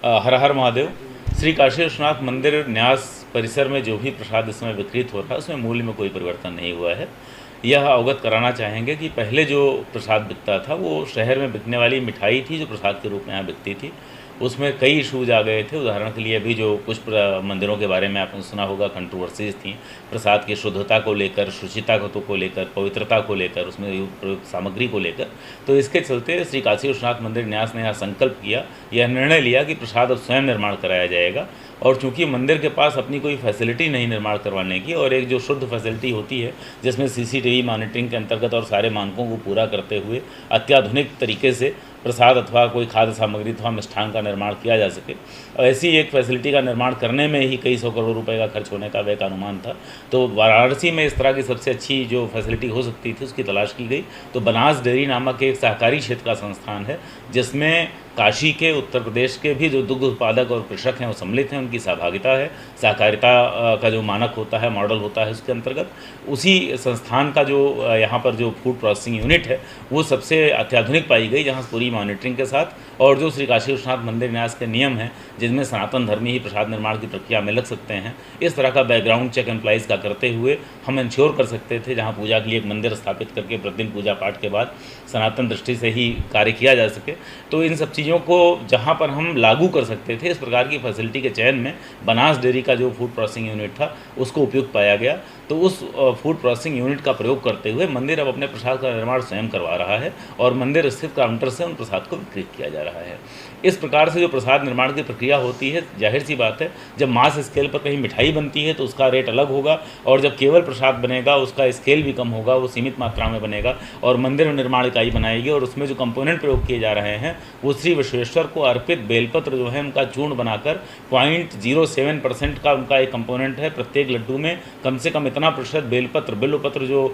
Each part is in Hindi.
हर हर महादेव। श्री काशी विश्वनाथ मंदिर न्यास परिसर में जो भी प्रसाद इस समय वितरित हो रहा है उसमें मूल्य में कोई परिवर्तन नहीं हुआ है। यह अवगत कराना चाहेंगे कि पहले जो प्रसाद बिकता था वो शहर में बिकने वाली मिठाई थी जो प्रसाद के रूप में यहाँ बिकती थी, उसमें कई इशूज़ आ गए थे। उदाहरण के लिए अभी जो कुछ मंदिरों के बारे में आपने सुना होगा, कंट्रोवर्सीज थी प्रसाद की शुद्धता को लेकर, शुचिता को लेकर, पवित्रता को लेकर, उसमें प्रयुक्त सामग्री को लेकर। तो इसके चलते श्री काशी विश्वनाथ मंदिर न्यास ने यह संकल्प किया, यह निर्णय लिया कि प्रसाद अब स्वयं निर्माण कराया जाएगा। और चूंकि मंदिर के पास अपनी कोई फैसिलिटी नहीं निर्माण करवाने की, और एक जो शुद्ध फैसिलिटी होती है जिसमें CCTV मॉनिटरिंग के अंतर्गत और सारे मानकों को पूरा करते हुए अत्याधुनिक तरीके से प्रसाद अथवा कोई खाद्य सामग्री अथवा मिष्ठान का निर्माण किया जा सके, ऐसी एक फैसिलिटी का निर्माण करने में ही कई सौ करोड़ रुपए का खर्च होने का व्यय का अनुमान था। तो वाराणसी में इस तरह की सबसे अच्छी जो फैसिलिटी हो सकती थी उसकी तलाश की गई। तो बनास डेयरी नामक एक सहकारी क्षेत्र का संस्थान है जिसमें काशी के, उत्तर प्रदेश के भी जो दुग्ध उत्पादक और कृषक हैं वो सम्मिलित हैं, उनकी सहभागिता है। सहकारिता का जो मानक होता है, मॉडल होता है, उसके अंतर्गत उसी संस्थान का जो यहाँ पर जो फूड प्रोसेसिंग यूनिट है वो सबसे अत्याधुनिक पाई गई, जहाँ पूरी मॉनिटरिंग के साथ और जो श्री काशी विश्वनाथ मंदिर न्यास के नियम हैं जिनमें सनातन धर्मी ही प्रसाद निर्माण की प्रक्रिया में लग सकते हैं, इस तरह का बैकग्राउंड चेक एम्प्लॉइज़ का करते हुए हम इंश्योर कर सकते थे जहाँ पूजा के लिए एक मंदिर स्थापित करके प्रतिदिन पूजा पाठ के बाद सनातन दृष्टि से ही कार्य किया जा सके। तो इन सब चीज़ों को जहाँ पर हम लागू कर सकते थे, इस प्रकार की फैसिलिटी के चयन में बनास डेयरी का जो फूड प्रोसेसिंग यूनिट था उसको उपयुक्त पाया गया। तो उस फूड प्रोसेसिंग यूनिट का प्रयोग करते हुए मंदिर अब अपने प्रसाद का निर्माण स्वयं करवा रहा है और मंदिर स्थित काउंटर से उन प्रसाद को विक्रय किया जा रहा है। इस प्रकार से जो प्रसाद निर्माण की प्रक्रिया होती है, जाहिर सी बात है जब मास स्केल पर कहीं मिठाई बनती है तो उसका रेट अलग होगा, और जब केवल प्रसाद बनेगा उसका स्केल भी कम होगा, वो सीमित मात्रा में बनेगा। और मंदिर निर्माण इकाई बनाएगी और उसमें जो कंपोनेंट प्रयोग किए जा रहे हैं वो श्री विश्वेश्वर को अर्पित बेलपत्र जो है उनका चूर्ण बनाकर 0.07% का उनका एक कंपोनेंट है। प्रत्येक लड्डू में कम से कम इतना प्रतिशत बेलपत्र, बिल्वपत्र जो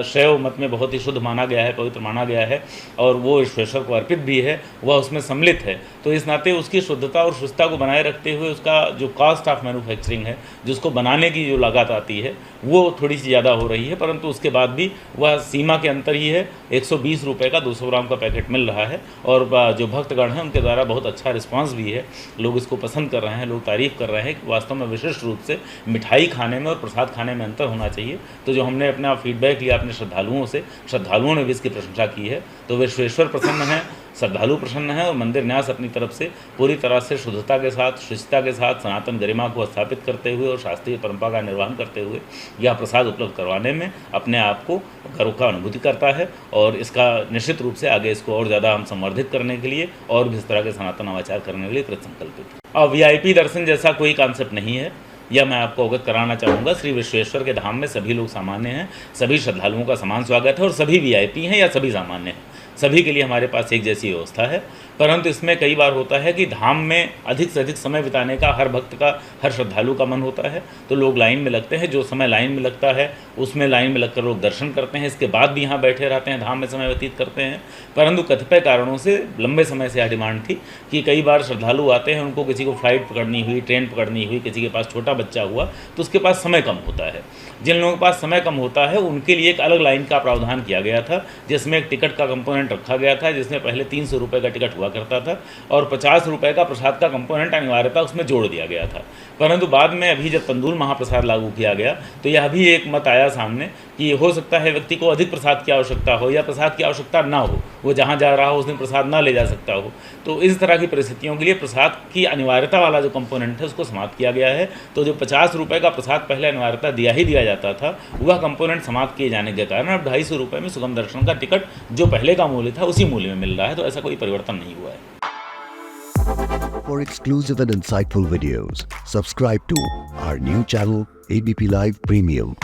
शैव मत में बहुत ही शुद्ध माना गया है, पवित्र माना गया है और वो विश्वेश्वर को अर्पित भी है, वह उसमें सम्मिलित है। तो इस नाते उसकी शुद्धता और शुद्धता को बनाए रखते हुए उसका जो कॉस्ट ऑफ मैन्युफैक्चरिंग है, जिसको बनाने की जो लागत आती है वो थोड़ी सी ज़्यादा हो रही है, परंतु उसके बाद भी वह सीमा के अंतर ही है। 120 रुपये का 200 ग्राम का पैकेट मिल रहा है और जो भक्तगण हैं उनके द्वारा बहुत अच्छा रिस्पांस भी है, लोग इसको पसंद कर रहे हैं, लोग तारीफ़ कर रहे हैं कि वास्तव में विशिष्ट रूप से मिठाई खाने में और प्रसाद खाने में अंतर होना चाहिए। तो जो हमने अपना फीडबैक लिया अपने श्रद्धालुओं से, श्रद्धालुओं ने भी इसकी प्रशंसा की है। तो विश्वेश्वर प्रसन्न हैं, श्रद्धालु प्रसन्न हैं और मंदिर न्यास अपनी तरफ से पूरी तरह से शुद्धता के साथ, शुचिता के साथ, सनातन गरिमा को स्थापित करते हुए और शास्त्रीय परंपरा का निर्वहन करते हुए यह प्रसाद उपलब्ध करवाने में अपने आप को गर्व का अनुभूति करता है। और इसका निश्चित रूप से आगे इसको और ज़्यादा हम संवर्धित करने के लिए और भी इस तरह के सनातन नवाचार करने के लिए कृतसंकल्पित हैं। अब VIP दर्शन जैसा कोई कॉन्सेप्ट नहीं है, यह मैं आपको अवगत कराना चाहूँगा। श्री विश्वेश्वर के धाम में सभी लोग सामान्य हैं, सभी श्रद्धालुओं का समान स्वागत है और सभी VIP हैं या सभी सामान्य हैं, सभी के लिए हमारे पास एक जैसी व्यवस्था है। परंतु इसमें कई बार होता है कि धाम में अधिक से अधिक समय बिताने का हर भक्त का, हर श्रद्धालु का मन होता है, तो लोग लाइन में लगते हैं। जो समय लाइन में लगता है उसमें लाइन में लगकर लोग दर्शन करते हैं, इसके बाद भी यहाँ बैठे रहते हैं, धाम में समय व्यतीत करते हैं। परंतु कतिपय कारणों से लंबे समय से यह डिमांड थी कि कई बार श्रद्धालु आते हैं, उनको किसी को फ्लाइट पकड़नी हुई, ट्रेन पकड़नी हुई, किसी के पास छोटा बच्चा हुआ तो उसके पास समय कम होता है। जिन लोगों के पास समय कम होता है उनके लिए एक अलग लाइन का प्रावधान किया गया था, जिसमें एक टिकट का कंपोनेंट रखा गया था, जिसमें पहले 300 रुपये का टिकट हुआ करता था और 50 रुपये का प्रसाद का कंपोनेंट अनिवार्यता उसमें जोड़ दिया गया था। परंतु बाद में अभी जब तंदूल महाप्रसाद लागू किया गया तो यह भी एक मत आया सामने कि हो सकता है व्यक्ति को अधिक प्रसाद की आवश्यकता हो या प्रसाद की आवश्यकता ना हो, वो जहाँ जा रहा हो उस दिन प्रसाद ना ले जा सकता हो। तो इस तरह की परिस्थितियों के लिए प्रसाद की अनिवार्यता वाला जो कंपोनेंट है उसको समाप्त किया गया है। तो जो 50 रुपये का प्रसाद पहले अनिवार्यता दिया जाता था, वह कंपोनेंट समाप्त किए जाने के कारण अब 250 रुपये में सुगम दर्शन का टिकट जो पहले का मूल्य था उसी मूल्य में मिल रहा है। तो ऐसा कोई परिवर्तन नहीं हुआ है। For exclusive and insightful videos, subscribe to our new channel ABP Live Premium.